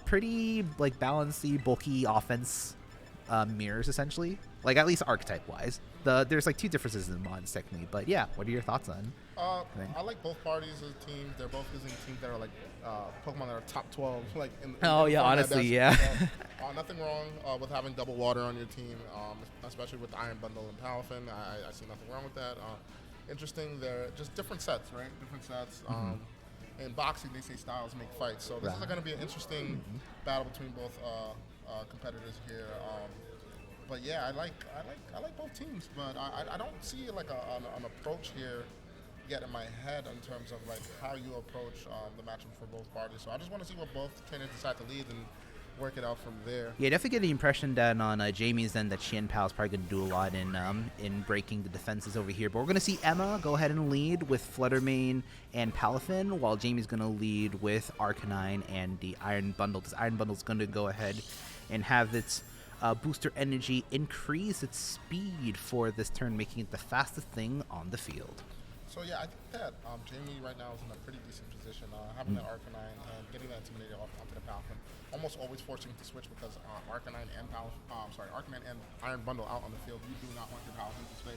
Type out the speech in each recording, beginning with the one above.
pretty like balancy, bulky offense mirrors essentially. Like at least archetype wise. There's like two differences in mods technically, but yeah. What are your thoughts on? I like both parties as teams. They're both using teams that are like Pokemon that are top 12. Like Oh yeah, honestly, yeah. Nothing wrong with having double water on your team, especially with the Iron Bundle and Palafin. I see nothing wrong with that. Interesting. They're just different sets, right? Different sets. In boxing, they say styles make fights. So this is going to be an interesting battle between both competitors here. But yeah, I like both teams, but I don't see like an approach here yet in my head in terms of like how you approach the matchup for both parties. So I just want to see what both trainers decide to lead and work it out from there. Yeah, definitely get the impression that on Jamie's end that Qian Pao is probably going to do a lot in breaking the defenses over here. But we're going to see Emma go ahead and lead with Fluttermane and Palafin, while Jamie's going to lead with Arcanine and the Iron Bundle. This Iron Bundle is going to go ahead and have its booster energy increase its speed for this turn, making it the fastest thing on the field. So yeah, I think that Jamie right now is in a pretty decent position, having the Arcanine and getting that Intimidator off onto the Palafin, almost always forcing to switch because Arcanine and Arcanine and Iron Bundle out on the field. You do not want your Palafin to stay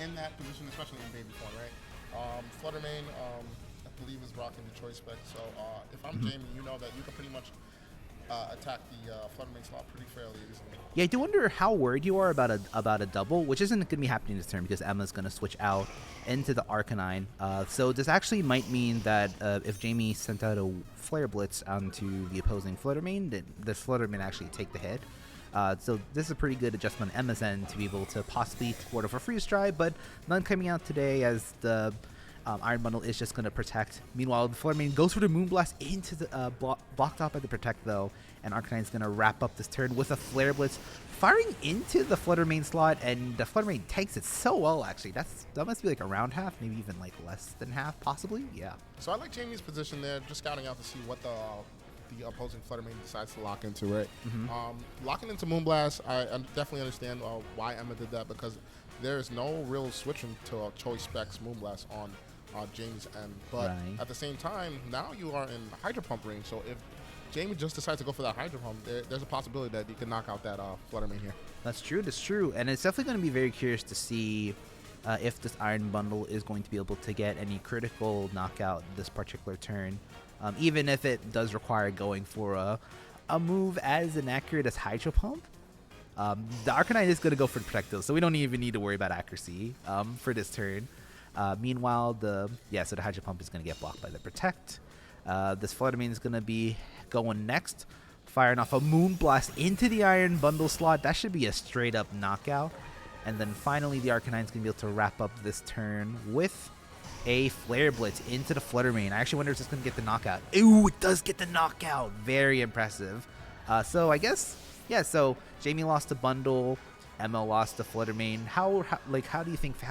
in that position, especially in baby form, right? Fluttermane, I believe, is rocking the choice spec. So if I'm Jamie, you know that you can pretty much attack the Fluttermane slot pretty fairly easily. Yeah, I do wonder how worried you are about a double, which isn't going to be happening this turn because Emma's going to switch out into the Arcanine. So this actually might mean that if Jamie sent out a Flare Blitz onto the opposing Fluttermane, that the Fluttermane actually take the hit. So this is a pretty good adjustment on Emma's end to be able to possibly ward off a Freeze Dry, but none coming out today as the Iron Bundle is just going to protect. Meanwhile, the Fluttermane goes for the Moonblast into the blocked out by the Protect though, and Arcanine's going to wrap up this turn with a Flare Blitz, firing into the Fluttermane slot, and the Fluttermane takes it so well actually. That must be like around half, maybe even like less than half possibly. Yeah. So I like Jamie's position there, just scouting out to see what the opposing Fluttermane decides to lock into, right? Locking into Moonblast, I definitely understand why Emma did that, because there is no real switching to a choice specs Moonblast on Jamie's end. But at the same time, now you are in Hydro Pump range, so if Jamie just decides to go for that Hydro Pump, there's a possibility that you can knock out that Fluttermane here. That's true, and it's definitely going to be very curious to see if this Iron Bundle is going to be able to get any critical knockout this particular turn, even if it does require going for a move as inaccurate as Hydro Pump. The Arcanine is going to go for the Protect though, so we don't even need to worry about accuracy for this turn. Meanwhile, the Hydro Pump is going to get blocked by the Protect. This Fluttermane is going to be going next, firing off a Moonblast into the Iron Bundle slot. That should be a straight up knockout. And then finally, the Arcanine is going to be able to wrap up this turn with a Flare Blitz into the Fluttermane. I actually wonder if it's going to get the knockout. Ooh, it does get the knockout. Very impressive. So I guess, yeah, so Jamie lost a bundle. Emma lost the Fluttermane. How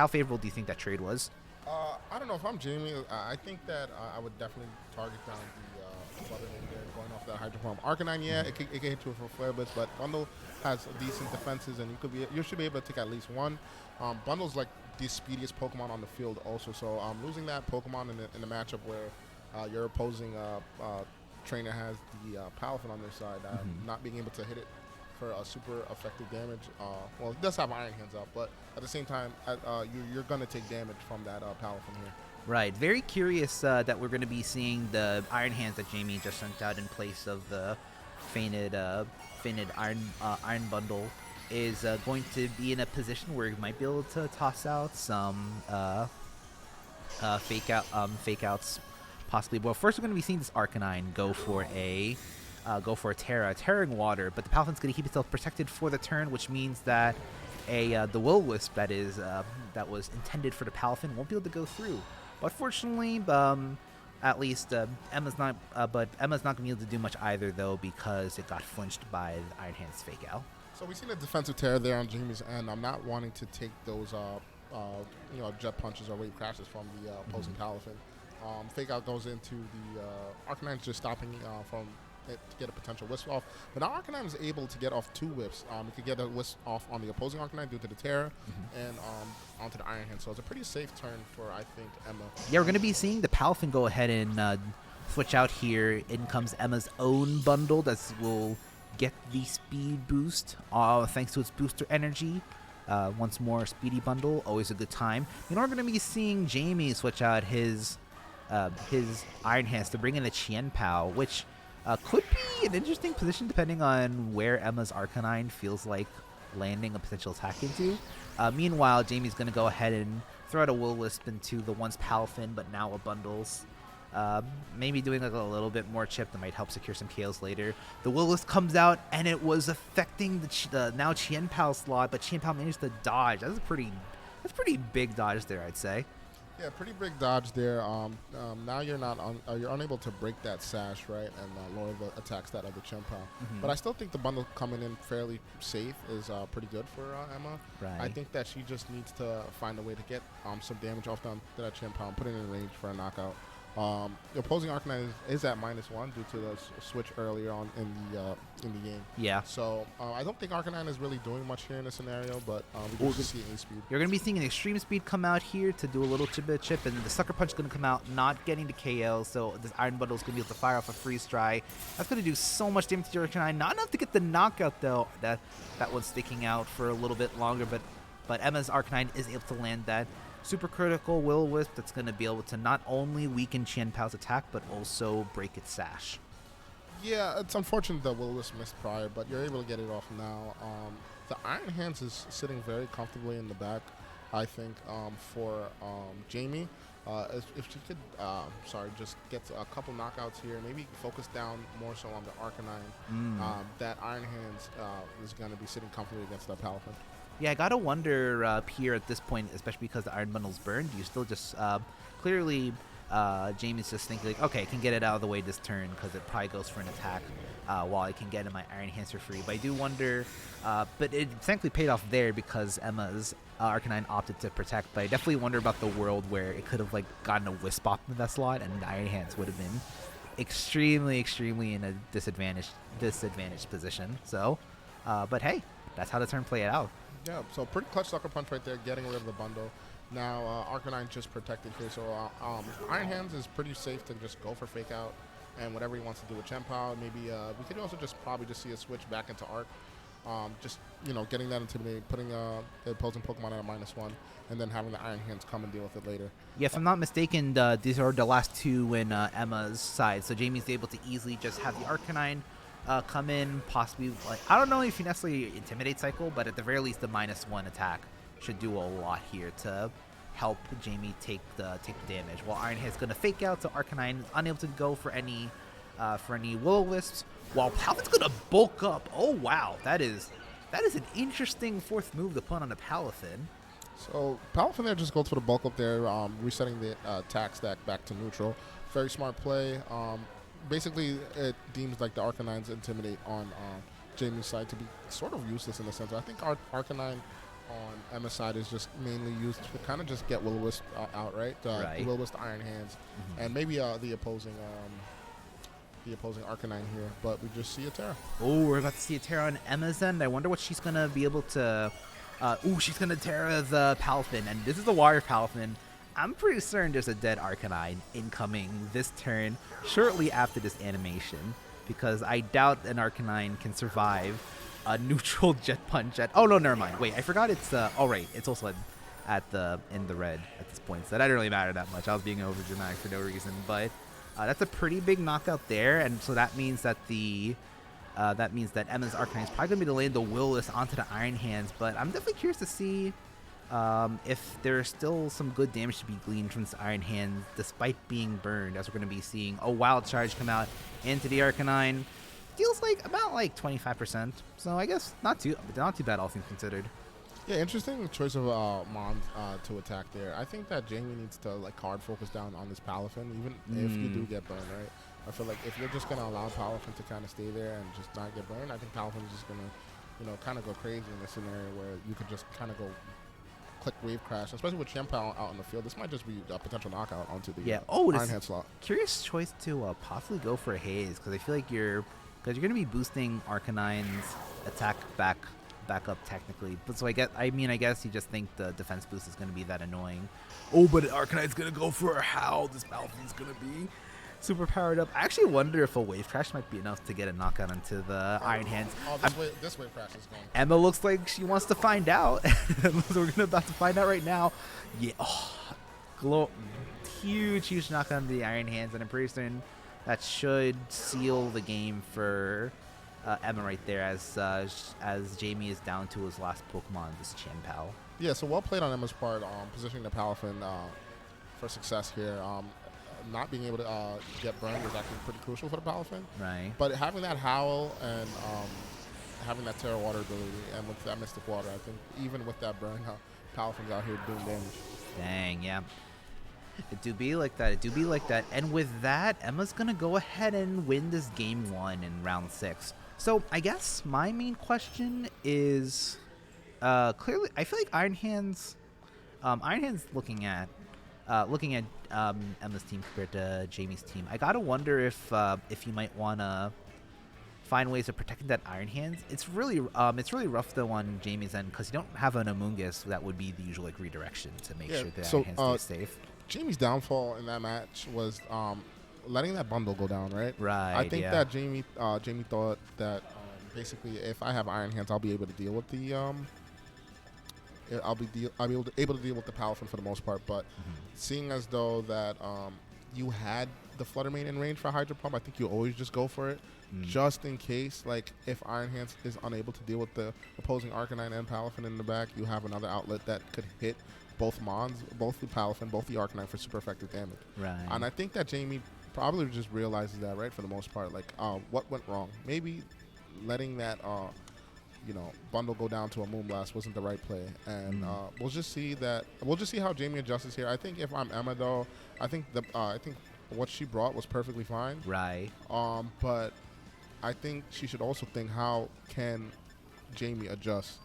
favorable do you think that trade was? I don't know. If I'm Jamie, I think that I would definitely target down the Fluttermane there, going off that Hydro Pump. Arcanine, yeah, it can hit you for Flare Blitz, but Bundle has decent defenses, and you should be able to take at least one. Bundle's like the speediest Pokemon on the field also, so losing that Pokemon in the matchup where your opposing trainer has the Palafin on their side, not being able to hit it for a super effective damage. Well, it does have Iron Hands up, but at the same time, you're going to take damage from that Palafin here. Right. Very curious that we're going to be seeing the Iron Hands that Jamie just sent out in place of the fainted Iron Bundle is going to be in a position where he might be able to toss out some fake outs possibly. Well, first we're going to be seeing this Arcanine go for a Terraing Water, but the Palafin's going to keep itself protected for the turn, which means that the Will-O-Wisp that was intended for the Palafin won't be able to go through. But fortunately, at least Emma's not going to be able to do much either, though, because it got flinched by the Iron Hand's Fake Out. So we seen a defensive terror there on Jamie's end. I'm not wanting to take those jet punches or wave crashes from the opposing Palafin. Fake Out goes into the Arcanine's just stopping from it to get a potential wisp off. But now Arcanine is able to get off two whips. It could get a wisp off on the opposing Arcanine due to the Terror and onto the Iron Hand. So it's a pretty safe turn for, I think, Emma. Yeah, we're going to be seeing the Palafin go ahead and switch out here. In comes Emma's own bundle that will get the speed boost thanks to its booster energy. Once more, speedy bundle, always a good time. You know, we're going to be seeing Jamie switch out his Iron Hands to bring in a Chien Pao, which could be an interesting position depending on where Emma's Arcanine feels like landing a potential attack into. Meanwhile, Jamie's going to go ahead and throw out a Will-O-Wisp into the once Palafin, but now a bundles. Maybe doing like a little bit more chip that might help secure some KOs later. The Will-O-Wisp comes out, and it was affecting the now Chien Pao slot, but Chien Pao managed to dodge. That's pretty big dodge there, I'd say. Yeah, pretty big dodge there. Now you're you're unable to break that sash, right, and lower the attack stat of the Chien Pao. But I still think the bundle coming in fairly safe is pretty good for Emma. Right. I think that she just needs to find a way to get some damage off that Chien Pao and put it in range for a knockout. The opposing Arcanine is at -1 due to the switch earlier on in the game. Yeah. So I don't think Arcanine is really doing much here in this scenario, but we just see A-Speed. You're going to be seeing an Extreme Speed come out here to do a little chip, and then the Sucker Punch is going to come out, not getting the KO, so this Iron Bundle is going to be able to fire off a Freeze Dry. That's going to do so much damage to Arcanine. Not enough to get the knockout, though. That one's sticking out for a little bit longer, but Emma's Arcanine is able to land that super critical Will-O-Wisp that's going to be able to not only weaken Chien Pao's attack, but also break its sash. Yeah, it's unfortunate that Will-O-Wisp missed prior, but you're able to get it off now. The Iron Hands is sitting very comfortably in the back, I think, for Jamie. If she could, just get a couple knockouts here, maybe focus down more so on the Arcanine, that Iron Hands is going to be sitting comfortably against that Palafin. Yeah, I gotta wonder, Pierre, at this point, especially because the Iron Bundle's burned, you still just, clearly, Jamie's just thinking, like, okay, I can get it out of the way this turn, because it probably goes for an attack, while I can get in my Iron Hands for free. But I do wonder, but it thankfully paid off there, because Emma's Arcanine opted to protect, but I definitely wonder about the world where it could have, like, gotten a Wisp off in that slot, and the Iron Hands would have been extremely in a disadvantaged position. So, but hey, that's how the turn played out. Yeah, so pretty clutch Sucker Punch right there, getting rid of the bundle. Now Arcanine just protected here, so Iron Hands is pretty safe to just go for Fake Out and whatever he wants to do with Chien Pao. Maybe we could also probably see a switch back into Arc. Just, getting that intimidating, putting the opposing Pokemon at a -1, and then having the Iron Hands come and deal with it later. Yeah, if I'm not mistaken, these are the last two in Emma's side, so Jamie's able to easily just have the Arcanine come in, possibly, like, I don't know if you necessarily Intimidate Cycle, but at the very least the -1 attack should do a lot here to help Jamie take the damage. While Iron Hand's going to Fake Out, so Arcanine is unable to go for any Will-O-Wisps, while Palafin's going to bulk up. Oh wow, that is an interesting fourth move to put on a Palafin. So Palafin there just goes for the bulk up there, resetting the attack stack back to neutral. Very smart play. Basically, it deems like the Arcanine's Intimidate on Jamie's side to be sort of useless in a sense. I think Arcanine on Emma's side is just mainly used to kind of just get Will-O-Wisp out, right? Right. Will-O-Wisp to Iron Hands, and maybe the opposing Arcanine here. But we just see a Terra. Oh, we're about to see a Terra on Emma's end. I wonder what she's going to be able to... she's going to Terra the Palafin, and this is the Water Palafin. I'm pretty certain there's a dead Arcanine incoming this turn shortly after this animation, because I doubt an Arcanine can survive a neutral Jet Punch at... Oh, no, never mind. Wait, I forgot it's... right, it's also in the red at this point, so that didn't really matter that much. I was being over dramatic for no reason, but that's a pretty big knockout there, and so that means that Emma's Arcanine is probably going to be delaying the Will-O-Wisp onto the Iron Hands, but I'm definitely curious to see if there's still some good damage to be gleaned from this Iron Hand despite being burned, as we're going to be seeing a Wild Charge come out into the Arcanine. Feels like about 25%, so I guess not too bad, all things considered. Yeah, interesting choice of Mon to attack there. I think that Jamie needs to hard focus down on this Palafin, even if you do get burned, right? I feel like if you're just going to allow Palafin to kind of stay there and just not get burned, I think Palafin is just going to, kind of go crazy in this scenario where you could just kind of go click Wave Crash, especially with Chien Pao out in the field. This might just be a potential knockout onto the Iron Hand slot. Curious choice to possibly go for a Haze, because I feel like you're going to be boosting Arcanine's attack back up technically. But so I guess you just think the defense boost is going to be that annoying. Oh, but Arcanine's going to go for a Howl. This Palafin's going to be super powered up. I actually wonder if a wave crash might be enough to get a knockout into the Iron Hands. Oh, this wave crash is going. Emma looks like she wants to find out. So we're about to find out right now. Yeah, huge knockout on the Iron Hands, and I'm pretty certain that should seal the game for Emma right there, as Jamie is down to his last Pokemon, this Chien-Pao. Yeah, so well played on Emma's part, positioning the Palafin for success here. Not being able to get burned is actually pretty crucial for the Palafin. Right. But having that Howl and having that Terra Water ability and with that Mystic Water, I think even with that burn, Palafin's out here doing damage. Dang, yeah. It do be like that. And with that, Emma's going to go ahead and win this game 1 in round 6. So I guess my main question is clearly, I feel like Iron Hands looking at Emma's team compared to Jamie's team. I gotta wonder if you might wanna find ways of protecting that Iron Hands. It's really rough though on Jamie's end because you don't have an Amoonguss that would be the usual like redirection to make sure that Iron Hands stays safe. Jamie's downfall in that match was letting that bundle go down, right? Right. I think that Jamie thought that basically if I have Iron Hands, I'll be able to deal with the I'll be able to deal with the Palafin for the most part. But seeing as though that you had the Flutter Mane in range for Hydro Pump, I think you always just go for it, just in case. Like if Iron Hands is unable to deal with the opposing Arcanine and Palafin in the back, you have another outlet that could hit both Mons, both the Palafin, both the Arcanine for super effective damage. Right. And I think that Jamie probably just realizes that, right, for the most part. Like, what went wrong? Maybe letting that bundle go down to a Moonblast wasn't the right play, and we'll just see how Jamie adjusts here. I think if I'm Emma though, I think what she brought was perfectly fine. Right. But I think she should also think, how can Jamie adjust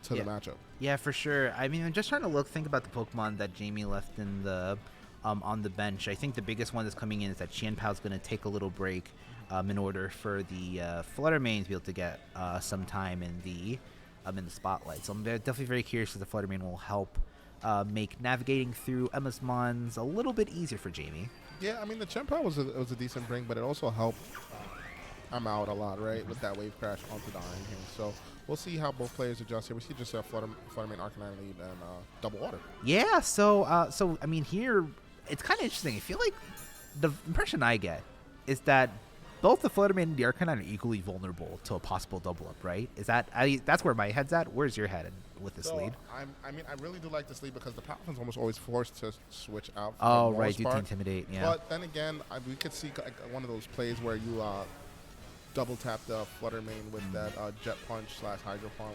to the matchup? Yeah, for sure. I mean, I'm just trying to think about the Pokemon that Jamie left in the on the bench. I think the biggest one that's coming in is that Chien-Pao's going to take a little break in order for the Flutter Mane to be able to get some time in the spotlight. So I'm definitely very curious if the Flutter Mane will help make navigating through Emma's Mons a little bit easier for Jamie. Yeah, I mean, the Chien-Pao was a decent bring, but it also helped Emma out a lot, right, with that wave crash onto the Iron Hand. So we'll see how both players adjust here. We see just a Flutter Mane Arcanine lead and double water. Yeah, so I mean, here it's kind of interesting. I feel like the impression I get is that both the Flutter Mane and the Arcanine are equally vulnerable to a possible double up, right? That's where my head's at. Where's your head with this lead? I really do like this lead because the Palafin's almost always forced to switch out. Oh, right, due to intimidate, yeah. But then again, we could see like one of those plays where you double tap the Flutter Mane with that Jet Punch / Hydro Pump.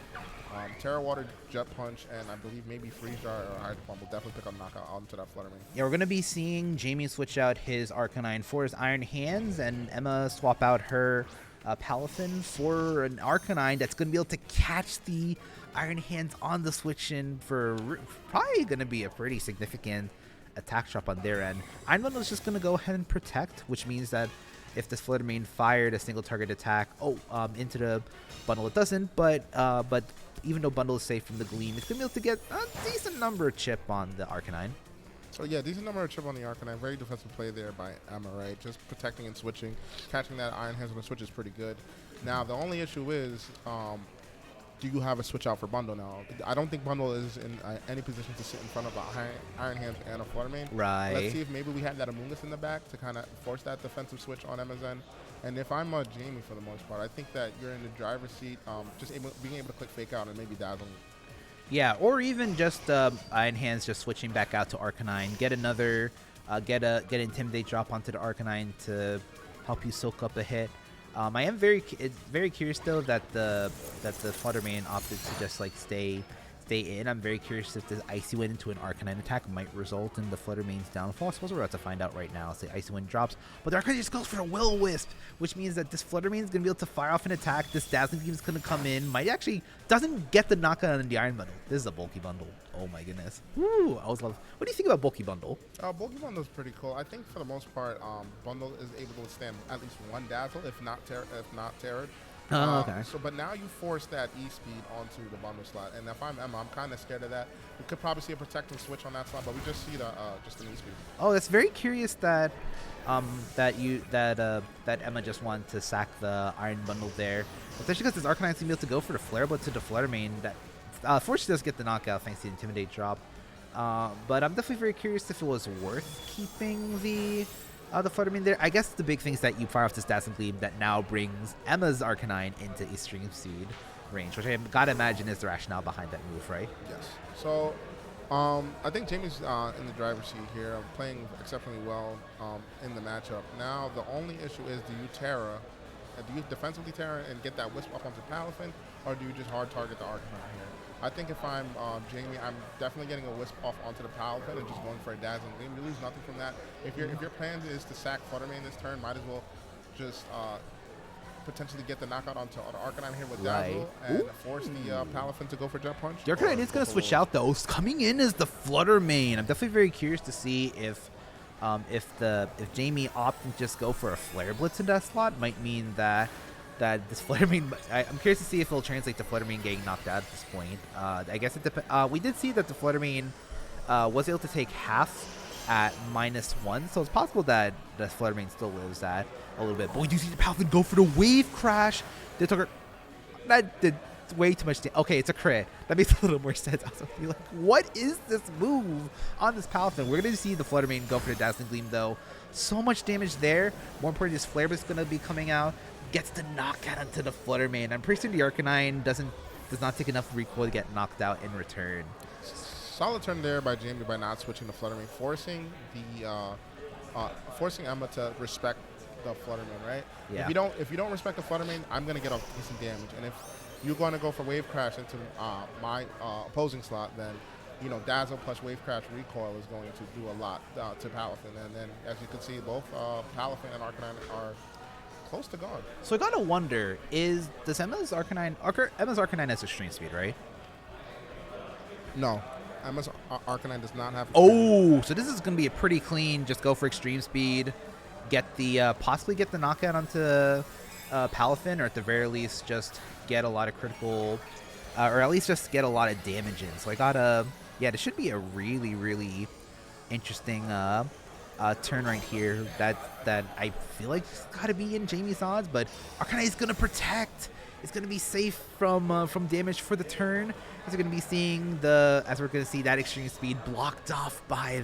Terra Water, Jet Punch, and I believe maybe Freeze Dart or Hydro Pump will definitely pick up knockout onto that Flutter Mane. Yeah, we're going to be seeing Jamie switch out his Arcanine for his Iron Hands, and Emma swap out her Palafin for an Arcanine that's going to be able to catch the Iron Hands on the switch in for probably going to be a pretty significant attack drop on their end. Iron Bundle is just going to go ahead and protect, which means that if this Flutter Mane fired a single target attack into the bundle, it doesn't, but even though bundle is safe from the Gleam, it's going to be able to get a decent number of chip on the Arcanine. So yeah, decent number of chip on the Arcanine. Very defensive play there by Emma, right? Just protecting and switching. Catching that Iron Hands on the switch is pretty good. Now, the only issue is, do you have a switch out for Bundle now? I don't think Bundle is in any position to sit in front of a Iron Hands and a Flutter Mane. Right. Let's see if maybe we have that Amoonguss in the back to kind of force that defensive switch on Emma's end. And if I'm Jamie for the most part, I think that you're in the driver's seat, just being able to click Fake Out and maybe dazzle. Yeah, or even just Iron Hands just switching back out to Arcanine. Get another, get Intimidate drop onto the Arcanine to help you soak up a hit. I am very curious though that the Flutter Mane opted to just like stay in. I'm very curious if the Icy Wind into an Arcanine attack might result in the Flutter Mane's downfall. I suppose we're about to find out right now. Say Icy Wind drops, but the Arcanine just goes for a Will-O-Wisp, which means that this Flutter Mane is going to be able to fire off an attack. This Dazzling Beam is going to come in. Might actually doesn't get the knockout on the Iron Bundle. This is a bulky bundle. Oh my goodness. Woo! I always love. What do you think about bulky bundle? Bulky bundle is pretty cool. I think for the most part, bundle is able to withstand at least one dazzle, if not terrored. Oh, okay. But now you force that E speed onto the bundle slot, and if I'm Emma, I'm kind of scared of that. We could probably see a protective switch on that slot, but we just see the just an E speed. Oh, that's very curious that that Emma just wanted to sack the Iron Bundle there, especially because this Arcanine's gonna be able to go for the Flare Blitz to the Flutter Mane. That fortunately does get the knockout thanks to the Intimidate drop. But I'm definitely very curious if it was worth keeping the Flutter Mane there. I guess the big thing is that you fire off this Dazzling Gleam that now brings Emma's Arcanine into Extreme Speed range, which I gotta imagine is the rationale behind that move, right? Yes. So I think Jamie's in the driver's seat here, playing exceptionally well in the matchup. Now, the only issue is, do you Terra, do you defensively Terra and get that Wisp up onto Palafin, or do you just hard target the Arcanine here? I think if I'm Jamie, I'm definitely getting a Wisp off onto the Palafin and just going for a Dazzling Gleam. You lose nothing from that. If your plan is to sack Flutter Mane this turn, might as well just potentially get the knockout onto the Arcanine here with Dazzle and force the Palafin to go for Jet Punch. The Arcanine is going to switch out though. Coming in is the Flutter Mane. I'm definitely very curious to see if Jamie opts to just go for a Flare Blitz in that slot. Might mean that this Flutter Mane. I'm curious to see if it'll translate to Flutter Mane getting knocked out at this point. I guess it depends. We did see that the Flutter Mane was able to take half at -1, so it's possible that the Flutter Mane still lives at a little bit. But we do see the Palafin go for the Wave Crash. That did way too much damage. Okay, it's a crit. That makes a little more sense. I was like, what is this move on this Palafin? We're going to see the Flutter Mane go for the Dazzling Gleam, though. So much damage there. More importantly, this Flare Blitz is going to be coming out. Gets the knockout onto the Flutter Mane. I'm pretty sure the Arcanine does not take enough recoil to get knocked out in return. Solid turn there by Jamie by not switching the Flutter Mane, forcing Emma to respect the Flutter Mane, right? Yeah. If you don't respect the Flutter Mane, I'm gonna get a decent damage, and if you're going to go for Wave Crash into my opposing slot, then Dazzle plus Wave Crash recoil is going to do a lot to Palafin, and then as you can see, both Palafin and Arcanine are close to gone. So I gotta wonder, does Emma's Arcanine has Extreme Speed, right? No. Emma's Arcanine does not have. So this is going to be a pretty clean. Just go for Extreme Speed, get the possibly get the knockout onto Palafin, or at the very least just get a lot of critical, or at least just get a lot of damage in. So I gotta, this should be a really really interesting turn right here. That I feel like it's got to be in Jamie's odds, but Arcanine is going to protect. It's going to be safe from damage for the turn. As we're going to be seeing as we're going to see that Extreme Speed blocked off by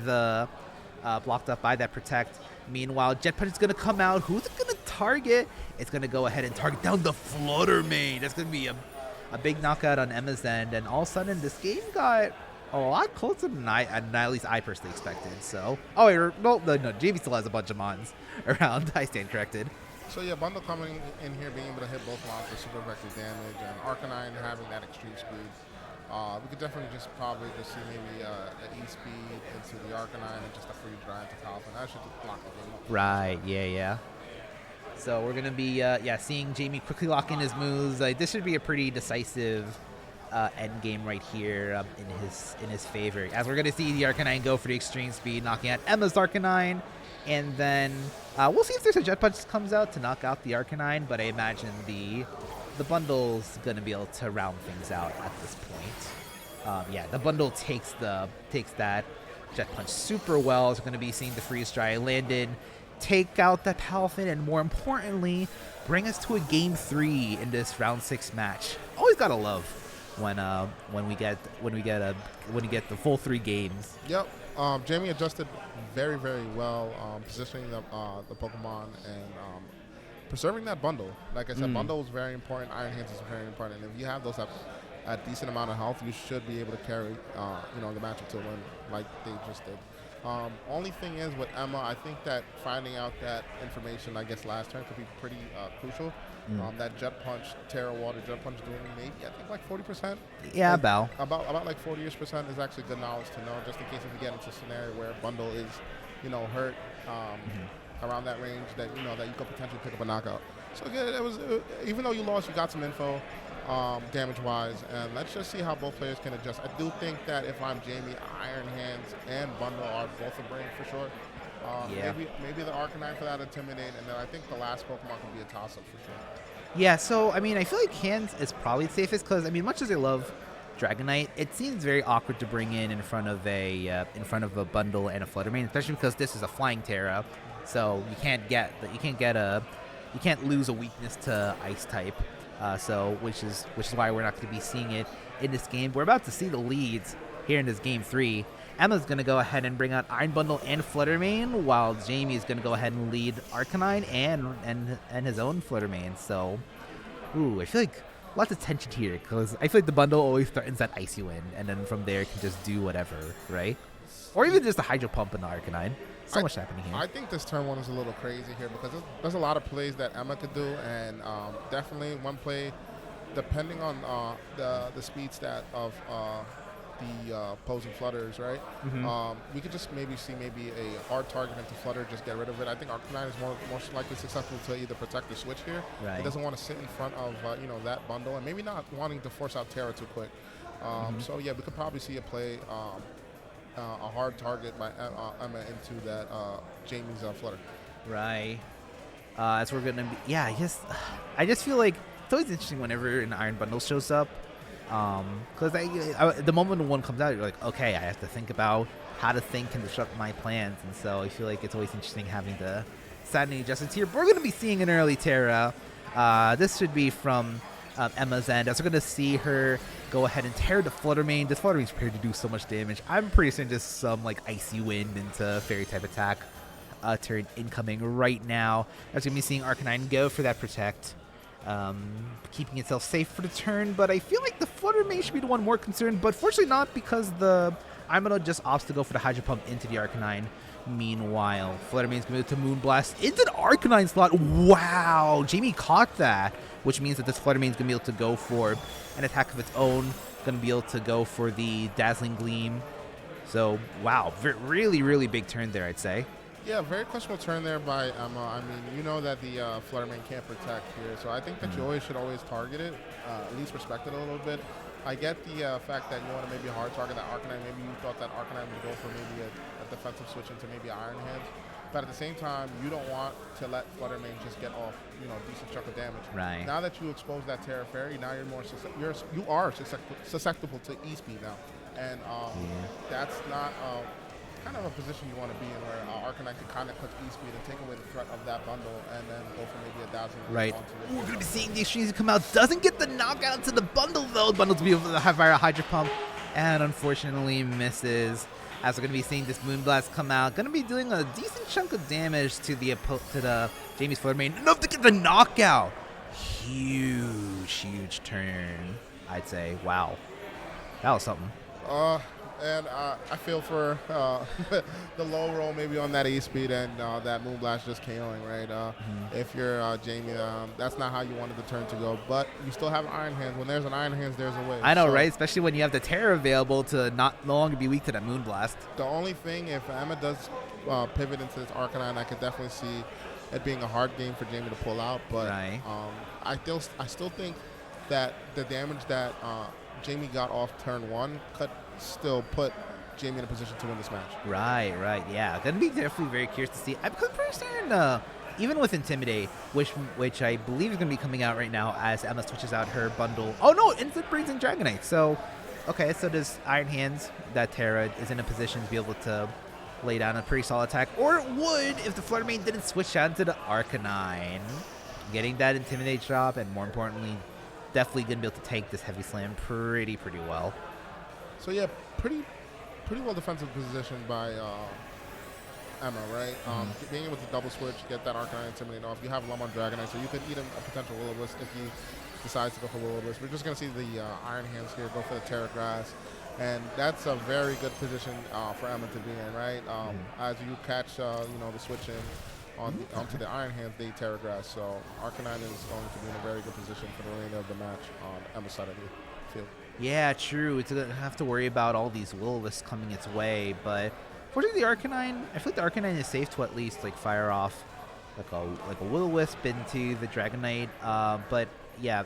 that Protect. Meanwhile, Jet Punch is going to come out. Who's it going to target? It's going to go ahead and target down the Flutter Mane. That's going to be a big knockout on Emma's end, and all of a sudden this game got a lot closer than at least I personally expected. So, no, Jamie still has a bunch of mons around. I stand corrected. So yeah, Bundle coming in here, being able to hit both mons for super effective damage, and Arcanine having that Extreme Speed. We could definitely probably see maybe an E-Speed into the Arcanine and just a free drive to Palafin. That should just block the game up. Right, yeah. So we're going to be seeing Jamie quickly lock in his moves. This should be a pretty decisive end game right here in his favor. As we're going to see the Arcanine go for the Extreme Speed, knocking out Emma's Arcanine. And then we'll see if there's a Jet Punch that comes out to knock out the Arcanine, but I imagine the bundle's going to be able to round things out at this point. The bundle takes that Jet Punch super well. It's going to be seeing the Freeze Dry landed, take out that Palafin, and more importantly, bring us to a Game 3 in this Round 6 match. Always gotta love when we get the full 3 games. Yep. Jamie adjusted very, very well, positioning the Pokemon and preserving that bundle. Like I said, bundle is very important. Iron Hands is very important. And if you have those at a decent amount of health, you should be able to carry the matchup to win like they just did. Only thing is with Emma, I think that finding out that information, I guess, last turn could be pretty crucial. That Jet Punch, Terra Water Jet Punch doing maybe, I think, like 40%. Yeah, about like 40-ish% is actually good knowledge to know, just in case if you get into a scenario where Bundle is, hurt around that range, that that you could potentially pick up a knockout. So again, it was even though you lost, you got some info damage-wise, and let's just see how both players can adjust. I do think that if I'm Jamie, Iron Hands and Bundle are both a brain for sure. Maybe the Arcanine for that Intimidate, and then I think the last Pokemon can be a toss-up for sure. Yeah, so I mean, I feel like hands is probably the safest because I mean, much as I love Dragon Knight, it seems very awkward to bring in front of a bundle and a Fluttermane, especially because this is a flying Terra, so you can't lose a weakness to Ice type. So which is why we're not going to be seeing it in this game. We're about to see the leads here in this game 3. Emma's going to go ahead and bring out Iron Bundle and Fluttermane, while Jamie is going to go ahead and lead Arcanine and his own Fluttermane. So, ooh, I feel like lots of tension here because I feel like the bundle always threatens that Icy Wind, and then from there it can just do whatever, right? Or even just a Hydro Pump in the Arcanine. So much happening here. I think this turn 1 is a little crazy here because there's a lot of plays that Emma could do, and definitely one play, depending on the speed stat of the opposing flutters, right? We could just maybe see a hard target into flutter, just get rid of it. I think Arcanine is more likely successful to either protect or switch here. Right. It doesn't want to sit in front of that bundle, and maybe not wanting to force out Terra too quick. So yeah, we could probably see a play. A hard target by Emma into that Jamie's flutter. Right. As we're gonna be, yeah. I just feel like it's always interesting whenever an Iron Bundle shows up, because the moment one comes out, you're like, okay, I have to think about how to think and disrupt my plans, and so I feel like it's always interesting having the Saturday adjustments here. But we're gonna be seeing an early Terra. This should be from Emma's end, as we're going to see her go ahead and tear the Fluttermane. This Fluttermane's prepared to do so much damage. I'm pretty certain just some like Icy Wind into Fairy type attack turn incoming right now. As we're going to be seeing Arcanine go for that Protect, keeping itself safe for the turn. But I feel like the Fluttermane should be the one more concerned, but fortunately not, because the Imano just opts to go for the Hydro Pump into the Arcanine. Meanwhile, Fluttermane's going to Moonblast into the Arcanine slot. Wow, Jamie caught that, which means that this Fluttermane's going to be able to go for an attack of its own, going to be able to go for the Dazzling Gleam. So, wow, really, really big turn there, I'd say. Yeah, very questionable turn there by Emma. I mean, you know that the Fluttermane can't protect here, so I think that you should always target it, at least respect it a little bit. I get the fact that you want to maybe hard target that Arcanine. Maybe you thought that Arcanine would go for maybe a defensive switch into maybe Iron Hands. But at the same time, you don't want to let Fluttermane just get off, a decent chunk of damage. Right. Now that you expose that Terra Fairy, now you are susceptible to E-Speed now. And that's not kind of a position you want to be in, where Arcanine can kind of click E-Speed and take away the threat of that bundle, and then go for maybe a Dazzling. Right. We're going to be seeing the Extremes come out. Doesn't get the knockout to the bundle, though. Bundle to be able to have Hydro Pump, and unfortunately misses. As we're going to be seeing this Moonblast come out, going to be doing a decent chunk of damage to the Jamie's Fluttermane. Enough to get the knockout. Huge turn, I'd say. Wow. That was something. And I feel for the low roll maybe on that E-Speed, and that Moonblast just KOing, right? If you're Jamie, that's not how you wanted the turn to go. But you still have Iron Hands. When there's an Iron Hands, there's a way. I know, right? Especially when you have the Terror available to no longer be weak to that Moonblast. The only thing, if Emma does pivot into this Arcanine, I could definitely see it being a hard game for Jamie to pull out. But right. I still think that the damage that Jamie got off turn 1 could still put Jamie in a position to win this match. Right, yeah. Gonna be definitely very curious to see. I'm pretty certain, even with Intimidate, which I believe is gonna be coming out right now as Emma switches out her bundle. Oh no, instant brings in Dragonite. So, okay, so does Iron Hands, that Terra is in a position to be able to lay down a pretty solid attack, or it would if the Fluttermane didn't switch out to the Arcanine, getting that Intimidate drop, and more importantly, definitely gonna be able to take this Heavy Slam pretty well. So yeah, pretty well defensive position by Emma, right? Being able to double switch, get that Arcanine Intimidate off. You have Lum on Dragonite, so you could eat a potential Will-O-Wisp if he decides to go for Will-O-Wisp. We're just going to see the Iron Hands here go for the Terra Grass, and that's a very good position for Emma to be in, right? As you catch, the switch in onto the Iron Hands, they Terra Grass, so Arcanine is going to be in a very good position for the remainder of the match on Emma's side of the field. Yeah, true. It's gonna have to worry about all these Will-O-Wisps coming its way, but fortunately, the Arcanine, I feel like the Arcanine is safe to at least fire off like a Will-O-Wisp into the Dragonite. But yeah,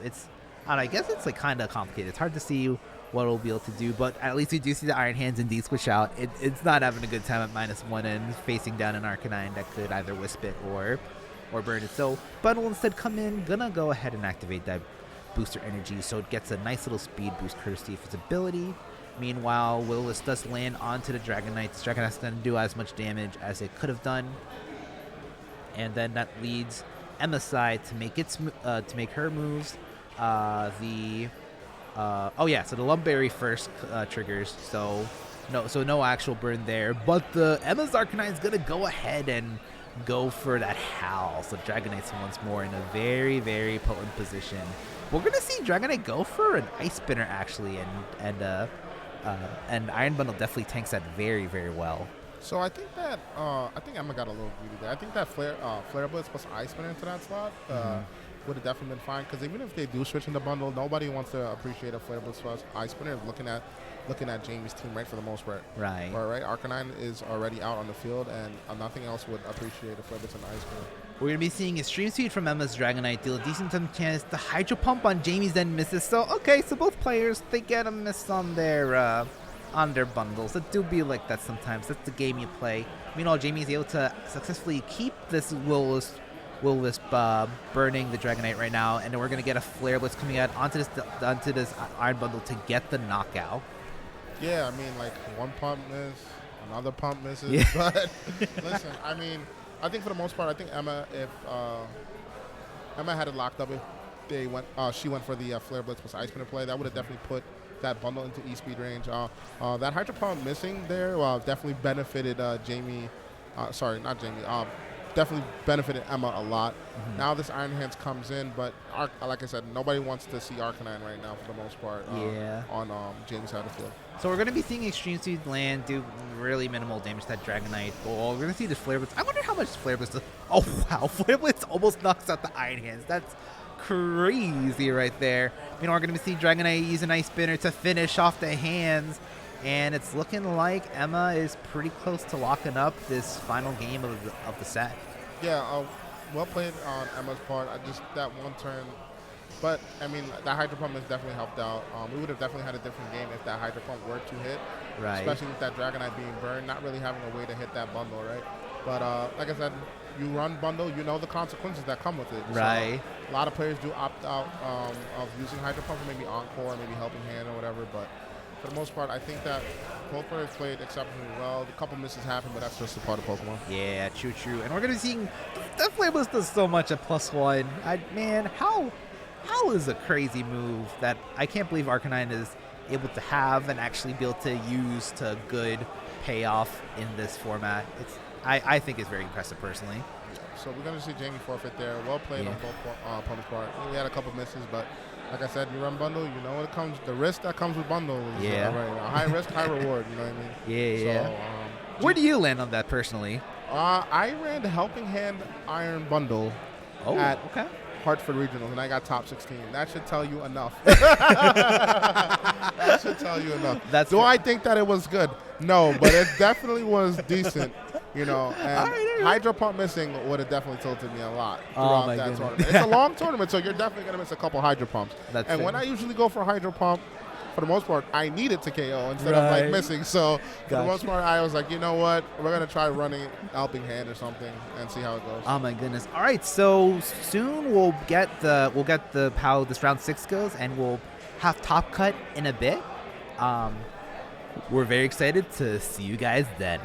I guess it's kind of complicated. It's hard to see what it'll be able to do, but at least we do see the Iron Hands indeed switch out. It's not having a good time at -1 and facing down an Arcanine that could either Wisp it or or burn it. So Bundle instead come in, gonna go ahead and activate that booster energy, so it gets a nice little speed boost courtesy of its ability. Meanwhile, Will-O-Wisp does land onto the Dragonite. The Dragonite doesn't do as much damage as it could have done, and then that leads Emma's side to make her moves. So the Lumberry first triggers, so no actual burn there. But the Emma's Arcanine is gonna go ahead and go for that Howl. So Dragonite's once more in a very, very potent position. We're gonna see Dragonite go for an Ice Spinner actually, and Iron Bundle definitely tanks that very, very well. So I think that Emma got a little greedy there. I think that Flare Blitz plus Ice Spinner into that slot would have definitely been fine, because even if they do switch in the bundle, nobody wants to appreciate a Flare Blitz plus Ice Spinner looking at Jamie's team, right, for the most part. Right. Right. Arcanine is already out on the field, and nothing else would appreciate a Flare Blitz and Ice Spinner. We're going to be seeing Extreme Speed from Emma's Dragonite deal a decent chance. The Hydro Pump on Jamie's then misses. So both players, they get a miss on their bundles. That do be like that sometimes. That's the game you play. Meanwhile, Jamie's able to successfully keep this Will-O-Wisp burning the Dragonite right now, and then we're going to get a Flare Blitz coming out onto this Iron Bundle to get the knockout. Yeah, I mean, like, one pump miss, another pump misses. Yeah. But listen, I mean, I think for the most part, I think Emma, if Emma had it locked up, if she went for the Flare Blitz plus Ice Spinner play, that would have definitely put that bundle into E-Speed range. That Hydro Pump missing there definitely benefited Jamie. Sorry, not Jamie. Definitely benefited Emma a lot. Mm-hmm. Now this Iron Hands comes in, but like I said, nobody wants to see Arcanine right now for the most part on Jamie's side of the field. So we're going to be seeing Extreme Speed land do really minimal damage to that Dragonite. Oh, we're going to see this Flare Blitz. I wonder how much Flare Blitz does. Oh, wow. Flare Blitz almost knocks out the Iron Hands. That's crazy right there. We're going to see Dragonite use an Ice Spinner to finish off the hands. And it's looking like Emma is pretty close to locking up this final game of the set. Yeah, well played on Emma's part. That one turn. But, I mean, that Hydro Pump has definitely helped out. We would have definitely had a different game if that Hydro Pump were to hit. Right. Especially with that Dragonite being burned, not really having a way to hit that bundle, right? But, like I said, you run bundle, you know the consequences that come with it. Right. So, a lot of players do opt out of using Hydro Pump for maybe Encore, maybe Helping Hand or whatever, but for the most part, I think that both players played exceptionally well. A couple misses happened, but that's just a part of Pokemon. Yeah, true. And we're going to be seeing that Flare Blitz does so much at +1. Man, how is a crazy move that I can't believe Arcanine is able to have and actually be able to use to good payoff in this format. I think it's very impressive personally. So we're going to see Jamie forfeit there. Well played on both opponents' part. We had a couple misses, but like I said, you run bundle, you know what it comes. The risk that comes with bundle is right. High risk, high reward. You know what I mean? Yeah. Where do you land on that personally? I ran the Helping Hand Iron Bundle at Hartford Regionals, and I got top 16. That should tell you enough. That should tell you enough. I think that it was good? No, but it definitely was decent. You know, and Hydro Pump missing would have definitely tilted me a lot throughout that tournament. It's a long tournament, so you're definitely going to miss a couple Hydro Pumps. When I usually go for Hydro Pump, for the most part, I need it to KO instead of like missing. So for the most part, I was like, you know what? We're going to try running Helping Hand or something and see how it goes. Oh my goodness. All right, so soon we'll get how this round 6 goes, and we'll have Top Cut in a bit. We're very excited to see you guys then.